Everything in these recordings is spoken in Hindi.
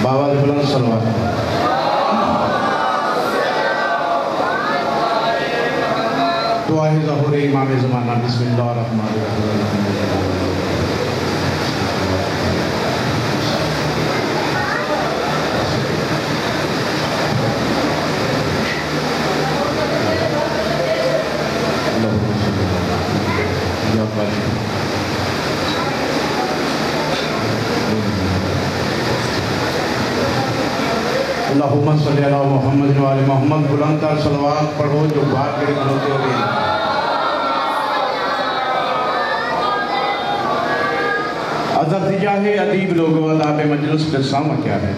बाबा बुलंद सलवात। दुआ ज़हूर इमाम ज़माना बिस्मिल्लाहिर्रहमानिर्रहीम। अल्लाहुम्मा सल्ली अला मुहम्मद व आले मुहम्मद। बुलंद तर सलवात पढ़ो जो बात के खड़ोते हो गए। अदब दिजाहे अदीब लोगों अदाब मजलिस पे सामा क्या है।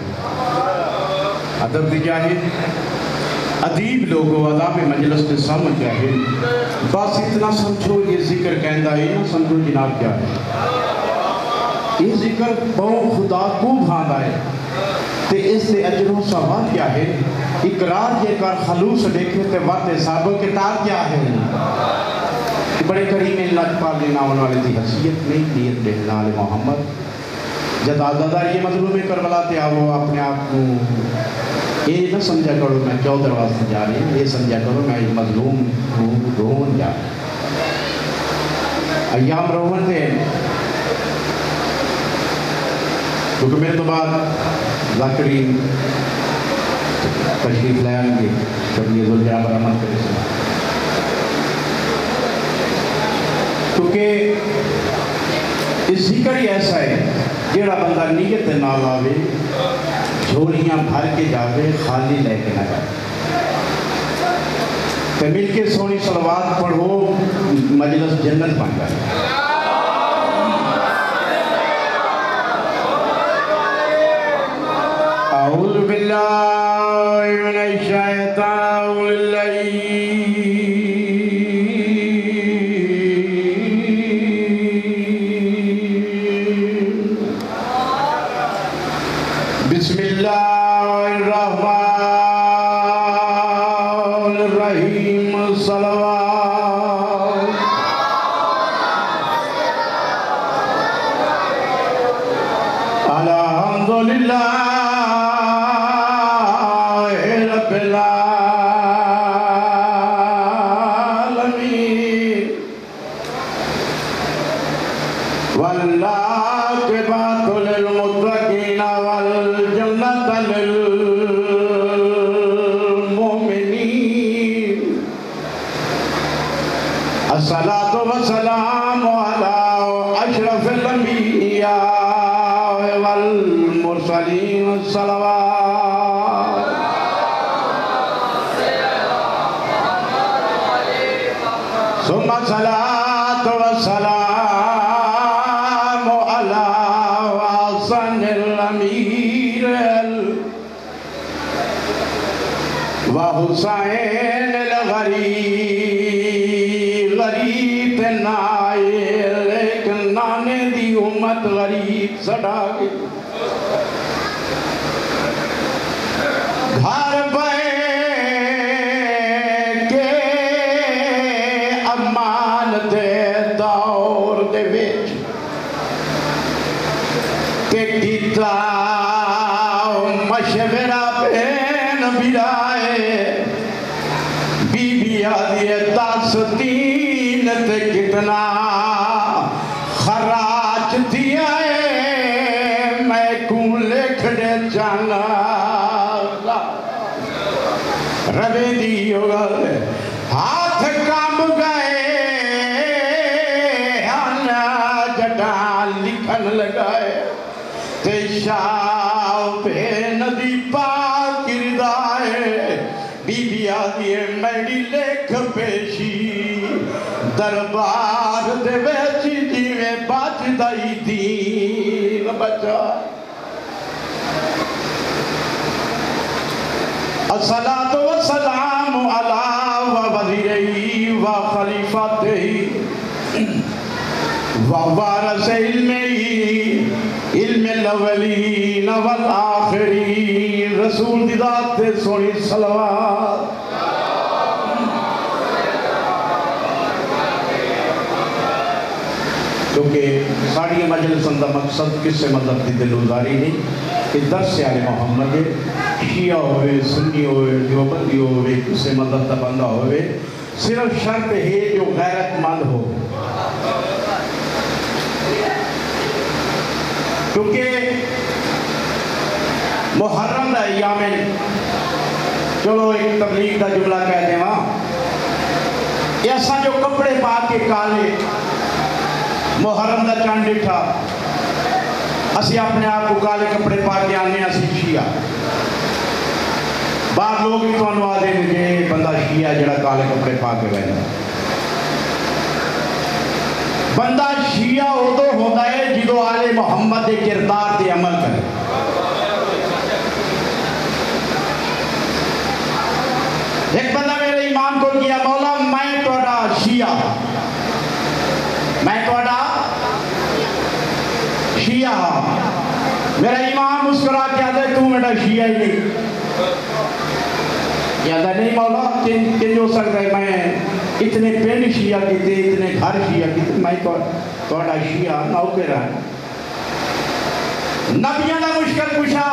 अदब दिजाहे अदीब लोगों अदाब मजलिस पे सामा क्या है। बस इतना समझो ये जिक्र कहता है ना समझो जनाब क्या है। ये जिक्र बहुत खुदा को भांदा है ते इससे अजरों सवाब क्या है। इकरार ये कर खलूस देखे ते वाते साबो किताब क्या है। बड़े करीम लजपाल नावन वाले की हसीयत नहीं नीयत देखना आले मोहम्मद जद आज़ादा ये मजलूम करबला ते आवो अपने आप को ये न समझा करो मैं 14 वास्ते जा रही हूँ। ये समझा करो मैं एक मजलूम हूँ रोन जा अयाम रोहन थे क्योंकि मेरे तो बाद ज़ाकिरीन तशरीफ लाएंगे जब ये ज़ुल्ज़ा बरामद करे क्योंकि इस जिक्र ही ऐसा है जेड़ा बंदा नीयत नाल आवे झोलियाँ भर के जावे खाली लेके ना जाए। तो मिल के सोनी सलवात पढ़ो मजलिस जन्नत बन जाए। अऊज़ु बिल्लाहि मिनश शैतानिर रजीम। बिस्मिल्लाहिर्रहमानिर्रहीम। सलवात अल्हम्दुलिल्लाह रब्बिल आलमीन वल्लाक़िबतु लिल मुत्तक़ीन वल जन्नतु लिल मुमिनीन। अस्सलातु वस्सलामु अला अशरफिल अंबिया वल मुरसलीन। सलवात सुम्मा सलातु वस्सलामु अला हसनिल अमीर व हुसैनिल गरीब। गरीब ते नाए लेकिन नाने दी उम्मत गरीब सड़ा गई। घर पे के अमान दे दौर दे विच ते कीता मशवरा पेन बिराए बीबी आदि 10 तीन ते कितना खराज दिया मैं को लिख दे जाना रवे दी हाथ काम गए जडा लिखन लगाए ते शाह पे नदी पाक किरदाए बीबी आदि मेरी लेख पेशी दरबार दे विच जिवें बचदा ही दीन बचा। अस्सलातु वस्सलामु अला वज़ीरिही व खलीफतिही व वारिस इल्मिल अव्वलीन वल आखिरीन। रसूल दी ज़ात ते सोनी सलवात। तो क्योंकि साड़ी मजलिसन का मकसद किसी मजहब की दिलुजारी नहीं कि दस आले मोहम्मद शिया होवे सुन्नी होवे देवबंदी होवे किसी मजहब का बंदा होवे, सिर्फ शर्त है जो गैरतमंद हो। क्योंकि मुहर्रम का अयाम, चलो एक तबलीग का जुमला कह देवा, ऐसा जो कपड़े पा के काले मुहर्रम का चंद डिठा, असी अपने आप को काले कपड़े पा के आने असी शिया। बाहर लोग भी तुहानू आदे ने जे बंदा शिया जड़ा काले कपड़े पा के बहना। बंदा शिया उदो होता है जो आले मुहम्मद के किरदार से अमल करे। एक बंदा मेरे इमाम को किया, मौला मैं तोड़ा शिया, मैं तोड़ा शिया। मेरा इमाम मुस्कुरा के आता है, तू मेरा शिया ही नहीं। कहता नहीं मौला किन हो सकता है, मैं इतने पिंड शिया किते, इतने घर शिया किते, मैं तोड़ा शिया नौकर है। नबियां का मुश्किल पूछा,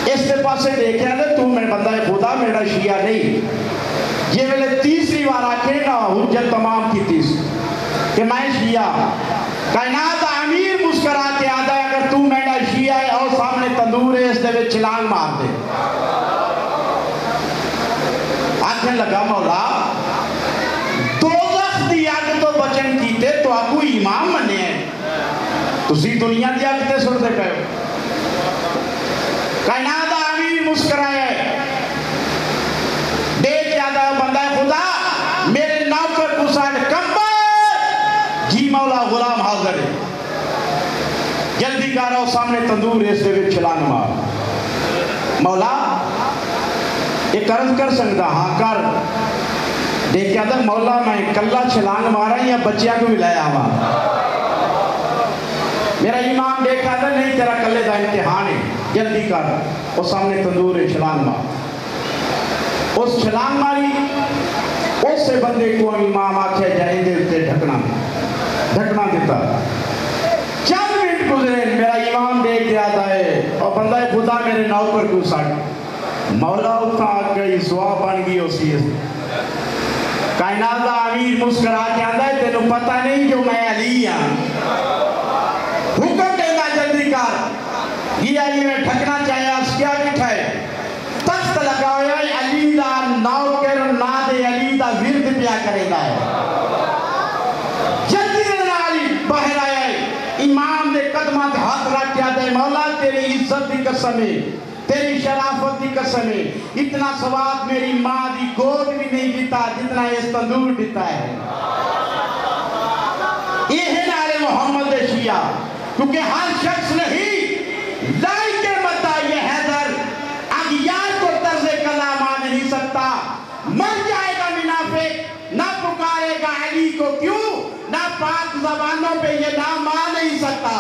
इस पासे देखा तो तू मेरे बंदा है खुदा मेरा शिया नहीं। ये वेले तीसरी बार आके ना हुज्जत तमाम की कि मैं शिया। कायनात अमीर मुस्कुरा के आता है, अगर तू मेरा शिया है और सामने तंदूर है इस दे छलांग मार दे। आखिर लगा मौला दोज़ख दी अग तो बचन कीते तो आपको इमाम मने तुसी दुनिया दी अग ते सुनते पे हो। कायनात अमीर मुस्कुराए देख ज्यादा बंदा खुदा मेरे नौकर को साढ़ कंबल जी मौला गुलाम हाजिर है, जल्दी करो सामने तंदूर है इसके छलांग मार। मौला एक अर्ज कर सकता हाँ कर देख क्या था मौला मैं कल्ला छलांग मारा या बच्चिया को भी लाया वहां। मेरा इमाम देखा था नहीं तेरा कल्ले का इम्तिहान है, जल्दी कर। और सामने तंदूर है छलांग मार। उस छलांग मारी उससे बंदे को इमाम आखे जाएंगे उससे ढकना देता। चंद मिनट गुजरे मेरा इमाम देख के आता है और बंदा खुदा मेरे नौकर को साड़ मौला उठा आ गई सुहा बन गई उसी कायनात अमीर मुस्कुरा के आता है तेनों पता नहीं जो मैं अली हाँ। हुक्म देना जल्दी कर ये अली में ढकना चाहिए क्या बिठाए तख्त लगा हुआ है अली दा नौकर ना दे अली दा विरद पिया करेगा है। जल्दी देना अली बाहर आया इमाम ने कदमा से हाथ रख के आता है मौला तेरी इज्जत की कसम है तेरी शराफत की कसम है इतना सवाब मेरी माँ की गोद भी नहीं देता जितना इस तंदूर देता है। ये है नारे मोहम्मद शिया क्योंकि हर शख्स नहीं लाई के मता ये हैदर अगियार को तर्ज़े कलाम आ नहीं सकता। मर जाएगा मुनाफिक ना पुकारेगा अली को क्यों ना पाक ज़बानों पे ये नाम आ नहीं सकता।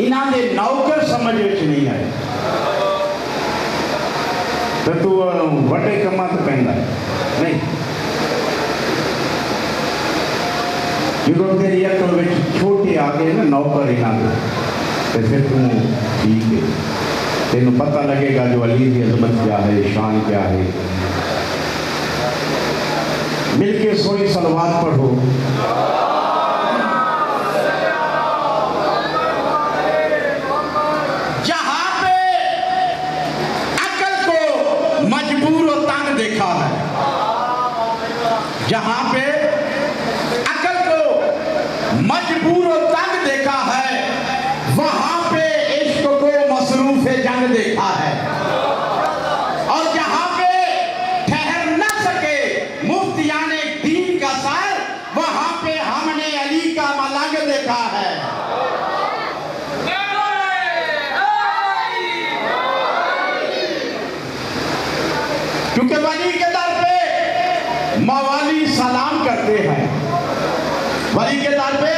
इन्होंने नौकर समझ नहीं आए तो तू वड्डे कमा तो कहना नहीं जो तेरी अकल में छोटे आ गए ना नौकर इन्होंने तो फिर तू ठीक है तेन पता लगेगा जो अली की अजमत क्या है शान क्या है। मिलके सोई सलवात पढ़ो। जहां पे अकल को मजबूर और तंग देखा है वहां पे इश्क को मसरूफ जंग देखा है और जहां पे ठहर न सके मुफ्तियाने दीन का सर वहां पे हमने अली का मलंग देखा है। क्योंकि वली के दर पे मवाली सलाम करते हैं, वली के दर पे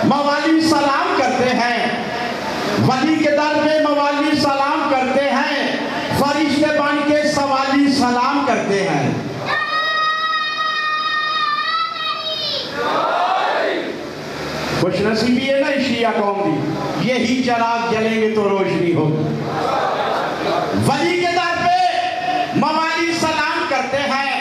मवाली सलाम करते हैं वली के दर पे मवाली सलाम करते हैं, फरिश्ते बन के सवाली सलाम करते हैं। खुशनसीबी है ना शिया कौम की, यही चराग जलेंगे तो रोशनी होगी। वली के दर पे मवाली सलाम करते हैं,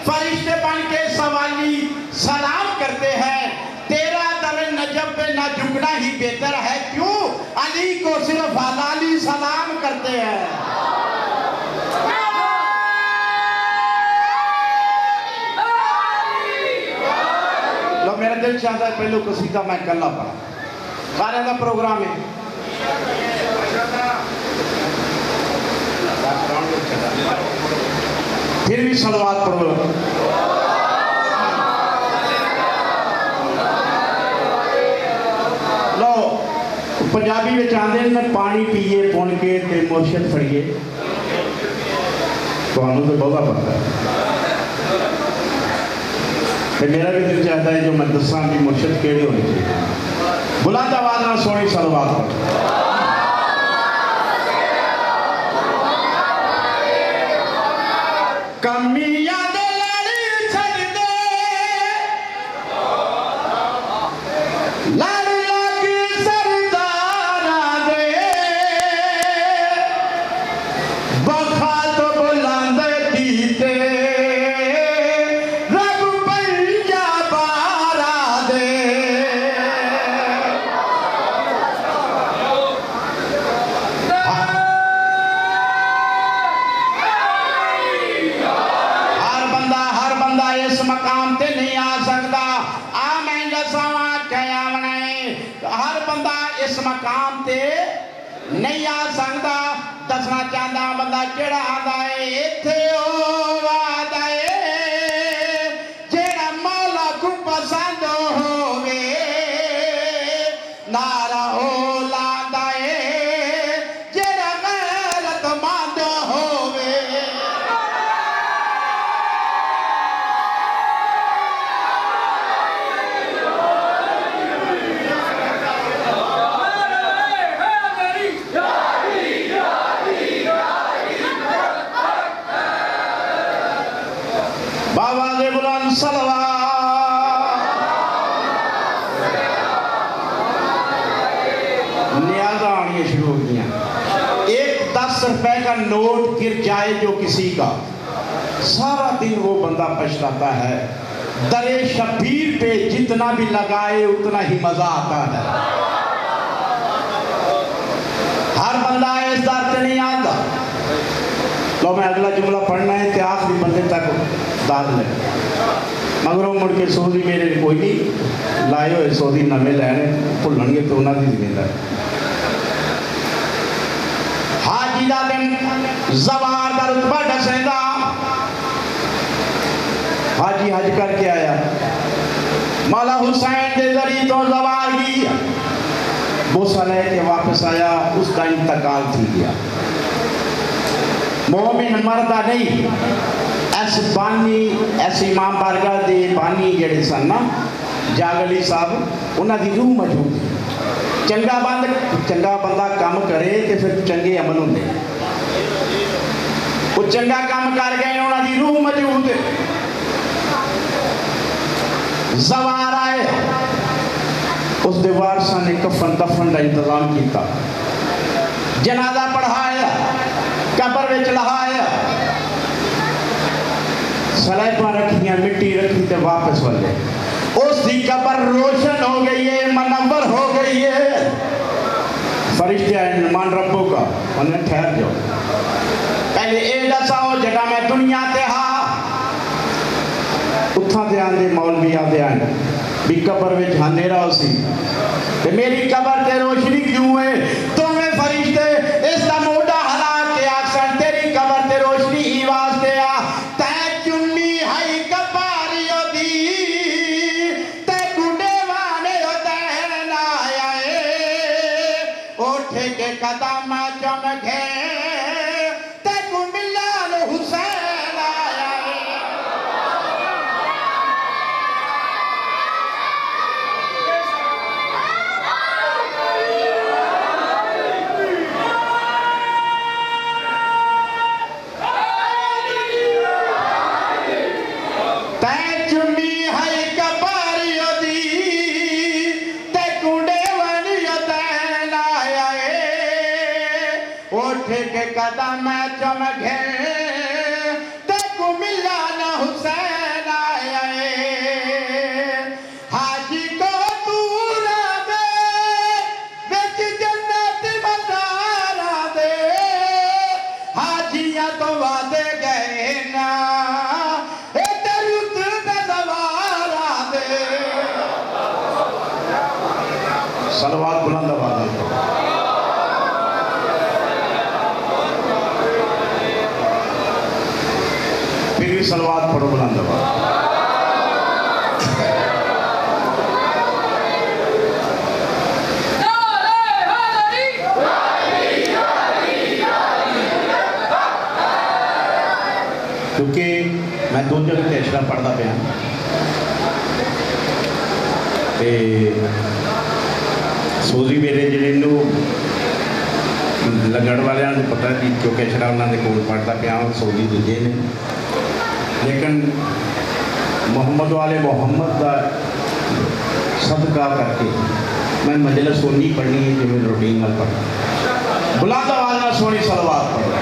फरिश्ते बन के सवाली सलाम करते हैं। तेरा दर नजब पे ना झुकना ही बेहतर है, क्यों अली को सिर्फ हलाली सलाम करते हैं। लो मेरा दिल चाहता है पहले कसीदा मैं कल्ला पढ़ा, सारे का प्रोग्राम है। फिर भी सलवात पढ़ो। लो पंजाबी में आते हैं पानी पीए पुन के ते मुर्शद फड़िए, तो बहुत पता है। तो मेरा भी दिल चाहता है जो मैं दसा भी मुर्शद केड़े होने चाहिए। बुलंद आवाज में सोनी सलवात पढ़ो। कमियां दे लड़ी छड़ दे, लड़ लग सरदारा दे, बखा तो बुलंद कीते रब पंजाबारा दे। इस मकाम ते नहीं आ सकता। आ मैं दसावा क्या बनाए, हर बंदा इस मकाम ते नहीं आ सकता। दसना चाहता बंदा केड़ा आंदा है इत्थे ओ आदा है जेड़ा मौला को पसंद होवे, नारा ओ लादा है जेड़ा गैरतमंद होवे। बाबा दे बुलंद सलवात। न्याज़ा आनी शुरू हो गया। एक 10 रुपए का नोट गिर जाए जो किसी का, सारा दिन वो बंदा पछताता है। दरे शबीर पे जितना भी लगाए उतना ही मजा आता है। हर बंदा इस दर से नहीं आता। तो मैं अगला जुमला पढ़ना है तो आखिरी बंदे तक दाद ले, मगरों मुड़ के सौदी मेरे कोई नहीं लाए हुए, सौदी नवे लैने भुलणगे तो उन्होंने जिम्मेदारी। हाजी का दिन जवार का रुतबा दसेगा। हाजी हज करके आया, मौला हुसैन के जरिए तो जवार की बोसा लेके वापस आया, उसका इंतकाल थी गया। मोमिन मरदा नहीं, ऐसे बानी ऐसे इमाम बारगाह दे बानी जड़े सन ना जागली साहब, उन्होंने रूह मौजूद है। चंगा बंदा काम करे तो फिर चंगे अमल होंगे। वो चंगा काम कर गए, उन्होंने रूह मौजूद है। जवार आए, उस वारसा ने कफन दफन का इंतजाम किया, जनाजा पढ़ाया, कबर में लहाया, सलेबा रखियां, मिट्टी रखी तो वापस वाले। उसकी कबर रोशन हो गई है, मनव्वर हो गई है। फरिश्ते आए मान रब्बो का, उन्हें ठहर जाओ, पहले ये दसाओ जड़ा मैं दुनिया ते हा। उथा ते आंदे मौलवी आते आए भी कबर में अंधेरा उसी ते मेरी कबर ते रोशनी क्यों है? तुम्हें फरिश्ते इसका मोटा हला के आसन तेरी कबर ते रोशनी ही वास्ते आ। तै चुन्नी है कबारियो दी, तै गुडे वाने हो तै ना आए, उठे के कदम चमके तै को मिलान हुसैन आया। कदम चमके तेको मिला न हुसैन आए हाजी को दूरा दे बिच जन्नत मज़ारा दे हाजियां तो वादे गए ना सलवात बुलंद आवाज़ में फिर भी सलवात पढ़ो बुलंद आवाज़। क्योंकि मैं दो जगह कैशरा पढ़ता पाया सोजी मेरे जिले लगड़ वाले पता कि क्योंकि छड़ा उन्होंने कोल पढ़ता पाया सोजी दूजे ने लेकिन मोहम्मद वाले मोहम्मद का सदका करके मैं मजलिस सोनी पढ़नी है जिम्मे रूटीन में पढ़ बुलंद आवाज़ में सोनी सलवात पढ़ो।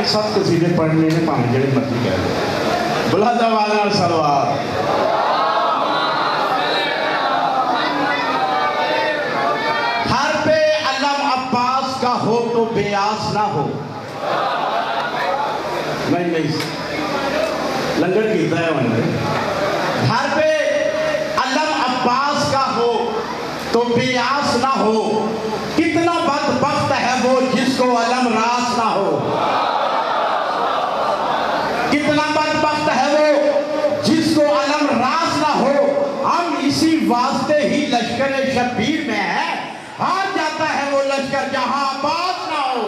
सब कसीदे पढ़ने ने भावें जड़े मर्जी कह लो बुलंद आवाज़ में सलवात। हर पे अलम अब्बास का हो तो बेआस ना हो। नहीं लंगर कीता है उन्होंने। हर पे अलम अब्बास का हो तो बेआस ना हो। कितना बदबख्त है वो जिसको अलम रास ना हो। कितना बदबख्त है वो जिसको अलम रास ना हो। हम इसी वास्ते ही लश्कर शब्बीर में है। हार जाता है वो लश्कर जहां आबाद ना हो।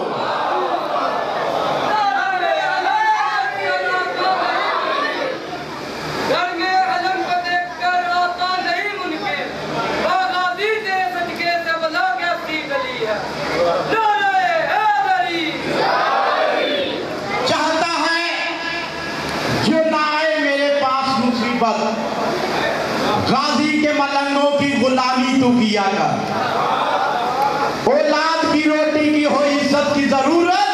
अलम को देखकर आता नहीं मुनके बागाजी के सदके से बला गया सी गली है। चाहता है जो ना आए मेरे पास मुसीबत गाजी के मलंगों की गुलामी तू किया कर। औलाद की रोटी की हो इज्जत की जरूरत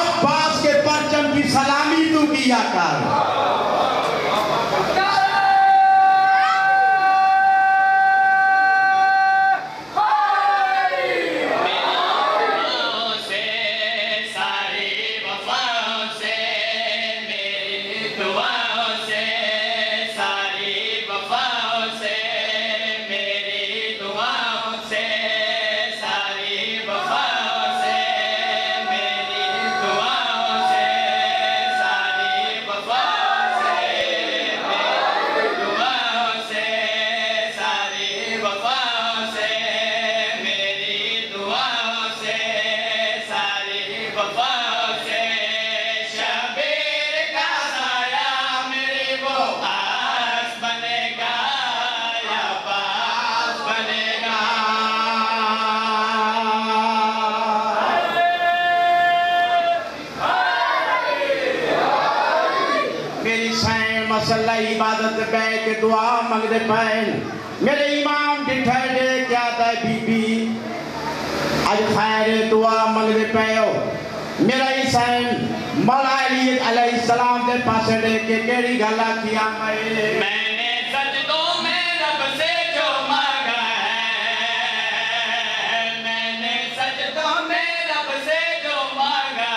अब्बास के परचम की सलामी तू किया कर। मसला इबादत बैठ के दुआ मंगते पैन मेरे इमाम डिठे दे क्या था बीबी आज खैर दुआ मंगते पैओ मेरा हुसैन मौला अली अलैहिस्सलाम के पास दे के केड़ी गल्ला किया मैंने सजदों में रब से जो मांगा है। मैंने सजदों में रब से जो मांगा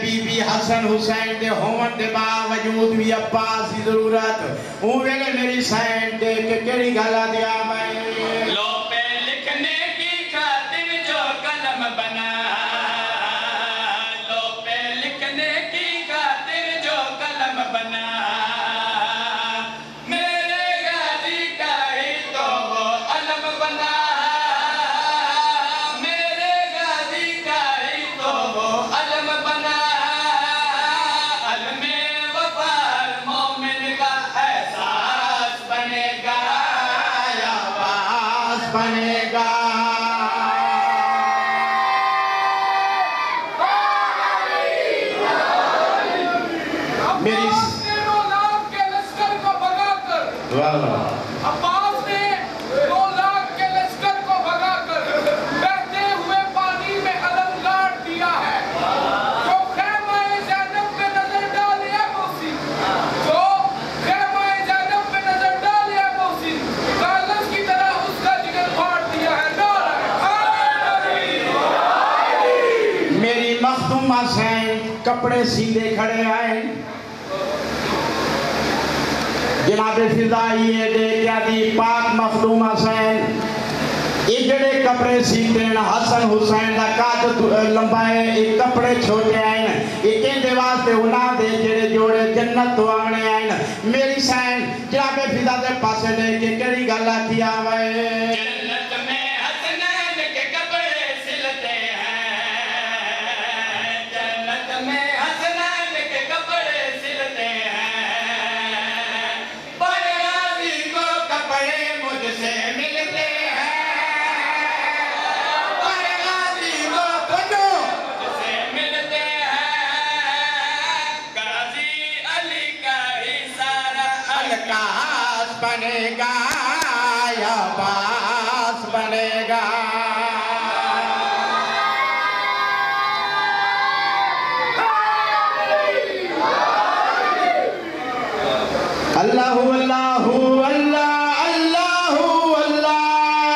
बीबी हसन हुसैन दे होवन दे बावजूद भी अब्बास की जरूरत ऊ वेले मेरी सैन दे के केड़ी गल्ला दिया मैं लो पे लिखने की खातिर जो कलम बना बनेगा। मेरी के लश्कर को भगाकर अब्बास ने 2 लाख के लश्कर को भगाकर बहते हुए पानी में अलम गाड़ दिया है। जो ख़ैमा-ए ज़ैनब पे नजर डाले है मौसी, जो ख़ैमा-ए ज़ैनब पे नजर डाले है मौसी, कागज की तरह उसका जिगर फाड़ दिया है। मेरी मखदूमा से कपड़े सीधे खड़े आए, जनाबे फिजाइए दे क्या दी पाक मखदूमा सैन इजड़े कपड़े सीते हसन हुसैन का कद लंबाए कपड़े छोटे आए इकेंदे वास्ते उन्हां दे जेड़े जोड़े जन्नत तो आने आए। मेरी सैन जनाबे फिजा दे पासे लेके केड़ी गल आखी आवे, जन्नत में हसनैन के कपड़े सिलते हैं, जन्नत में हसनैन के कपड़े सिलते हैं, पर गाजी को कपड़े मुझसे मिलते हैं, पर गाजी को कपड़े मुझसे मिलते हैं, गाजी अली का ही सारा अलकास बनेगा या बास बनेगा। अल्लाहु अल्लाहु अल्लाह अल्लाहु अल्लाह अल्लाहु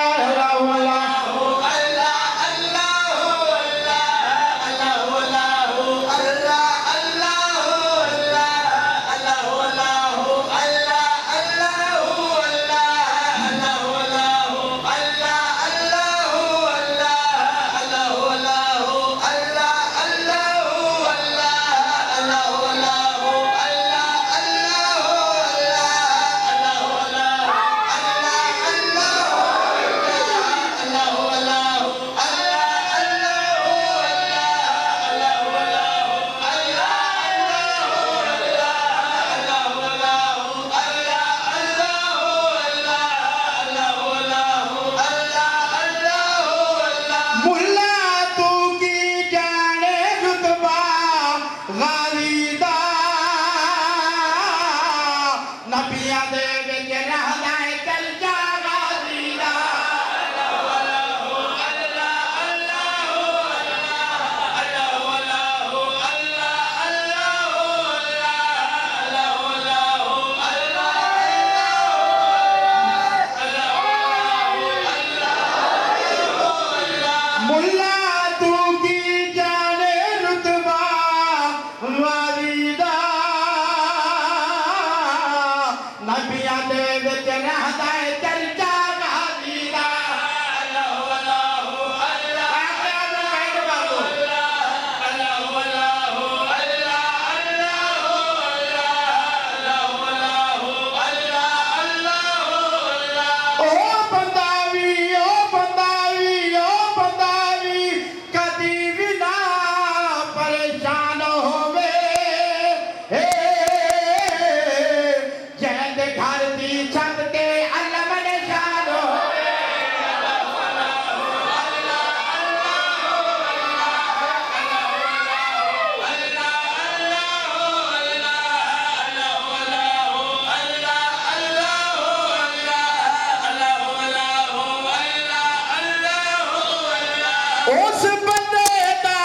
उस बंदे दा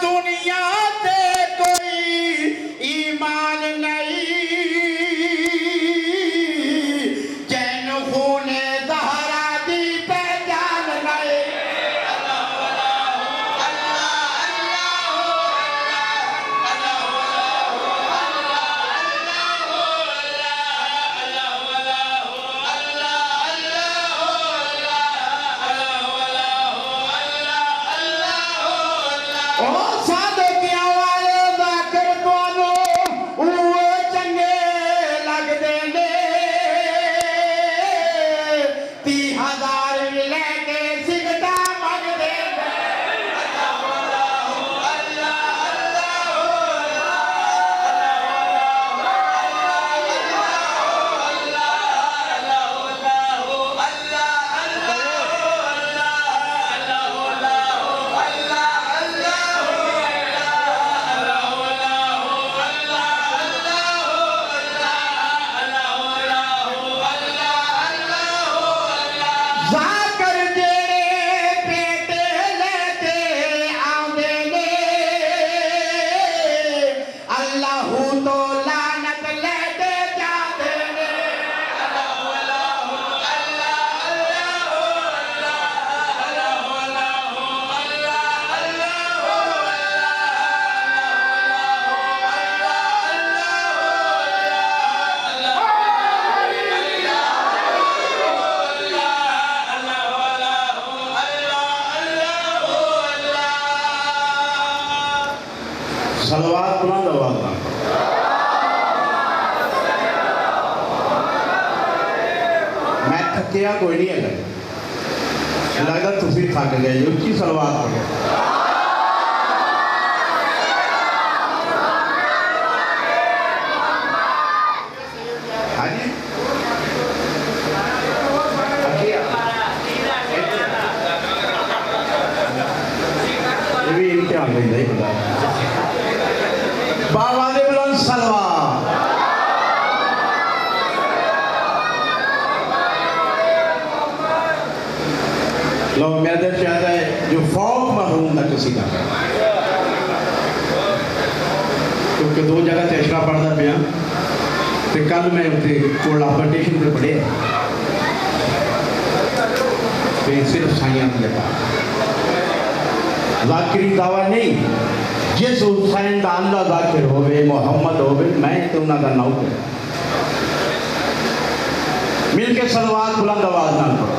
दुनिया ते सलवात बुलंद आवाज नाल मैं थकिया कोई नहीं है, लगता तुम थक गए जो। उच्ची सलवात पढ़ो। हाँ जी, ये भी इम्तिहान लेंदा ही बंदा। बाबा दे बुलंद सलवात। लो मेरा दिल चाहता है जो फौक महरूम का किसी का, क्योंकि दो जगह से अशरा पढ़ता पाया तो कल मैं उत्ते कोला पटिशन पर पढ़े सिर्फ साइयां लगा जाकिरी दावा नहीं। जिस हुसैन का अल्लाह जाकिर होवे मोहम्मद होवे मैं तो उन्होंने नौकर मिल के सलवात बुलंद आवाज नाल पढ़ो।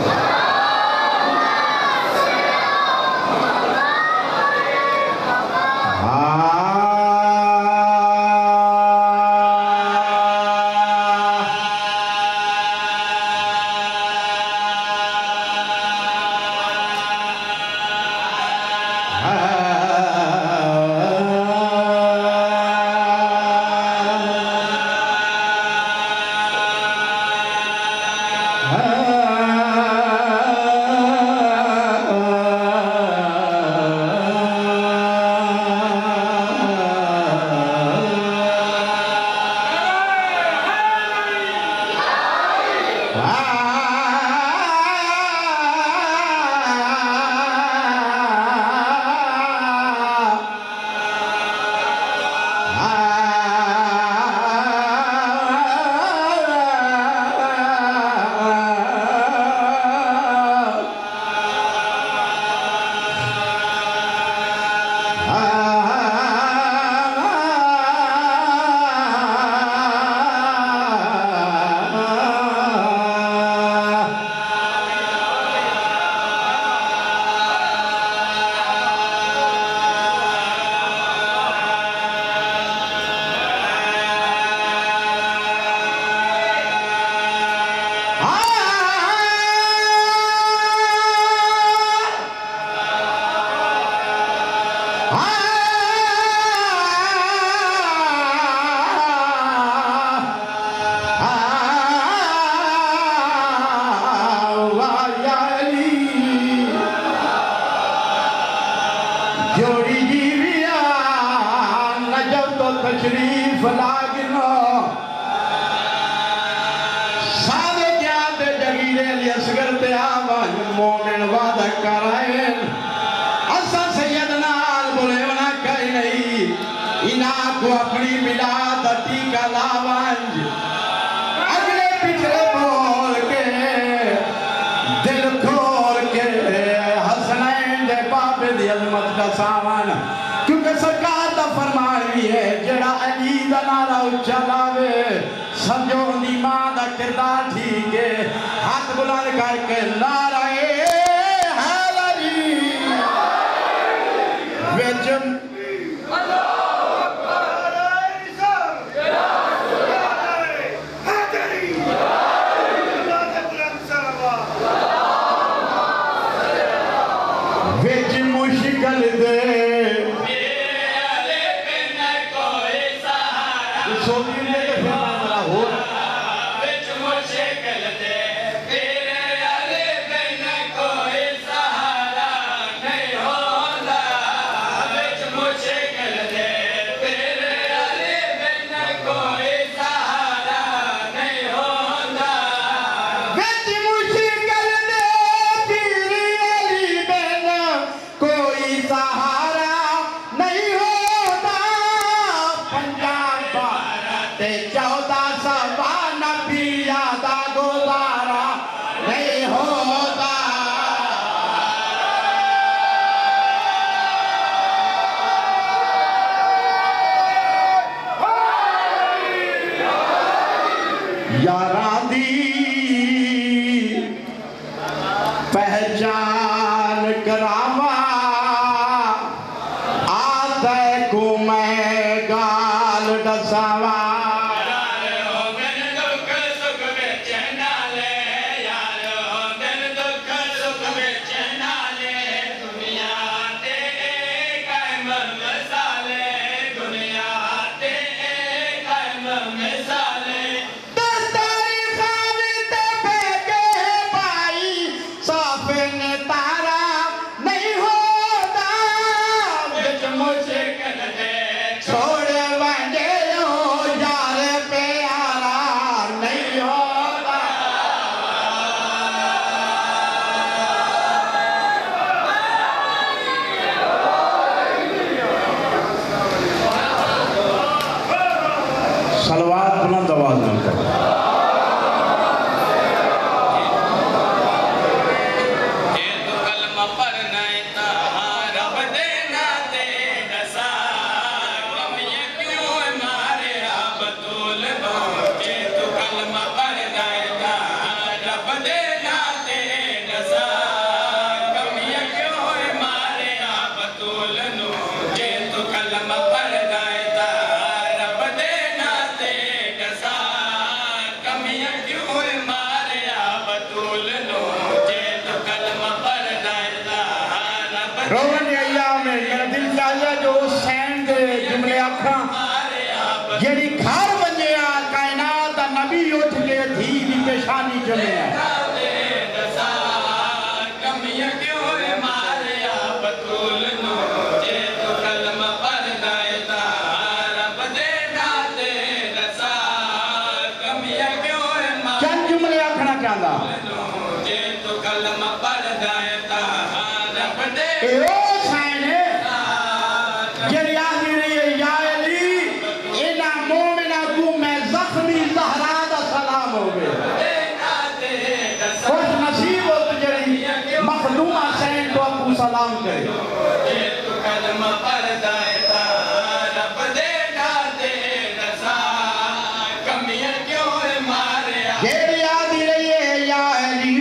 जोड़ी जीविया नजब तो तशरीफ लागिनो सादे क्या ते जगीरे अली असगर ते आवाज मोमिन वादा कराए असा सैयदना आल बुलेवना कहीं नहीं इना को अपनी मिलाद टीका लावांज अगले पिछले बोल के दिल खोल के हसनैन दे बाबे दी अजमत का सामान क्योंकि सरकार का फरमान भी है जड़ा अली दा नारा उच्चा लावे समझो उनकी मां का किरदार ठीक है हाथ बुलंद करके नाराए हैदरी विच मुश्किल दे पहचान करावा आते को मैं गाल दसावा यार होंदन दुख सुख विच नाले यार होंदन दुख सुख विच नाले दुनिया ते कायम मिसाले दुनिया ते कायम मिसाले दस्तारी खाने ते फेंके भाई साफिन तारा नहीं होता विच मुश्किल दे छोड़ वंडे हो यार प्यारा नहीं होता सलवात बुलंद आवाज में करो ये तो कलमा पढ़ना ता रब दे नाते दसा कमियां क्यों है मारे बतूल दो ये तो कलमा पढ़ना ता रब दे नाते दसा कमियां क्यों है मारे बतूल नो ये तो कलमा पढ़ना ता रब दे नाते दसा कमियां क्यों है मारे बतूल नो ये तो कलमा पढ़ना ता रब दे रोवन अय्या में मेरा दिल चाहिए जो हुसैन दे जुमले आखा जेड़ी घर वंजिया कायनात दा नबी उठ के धी दी पेशानी जमिया कमियां क्यों है मारे बतूल नो जे तो कलमा पढ़दा ता रब दे नाते दसा कमियां क्यों है मारे चंद जुमले आखना चाहता जे तो कलमा पढ़दा ता रब दे ए ओ हुसैन जेड़ी आखी रही है या अली इना मोमिना को मैं जख्मी ज़हरा दा सलाम होवे नाते दसा खुश नसीब हो तू जेड़ी मखदूम हुसैन को आपको सलाम करे जे तो कलमा पढ़दा ता रब दे नाते दसा कमियां क्यों है मारे जेड़ी आखी रही है या अली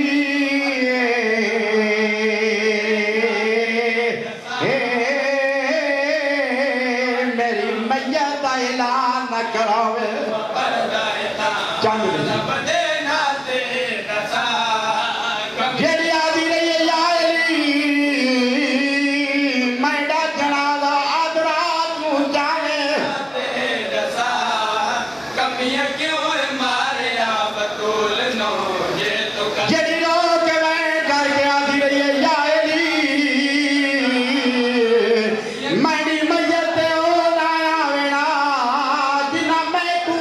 मेरी मैया का ऐलान न करावे चंद जेड़ी आदि रही है या अली मैडा जनाजा आदरात मु जावे जेड़ी लोग के मैं करके आदि रही है या अली मैडी मैयत ते ओ ना आवेना जिना मैं तू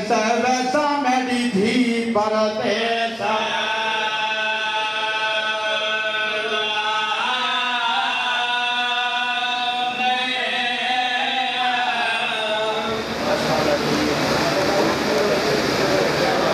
जैसा वैसा मेरी थी पर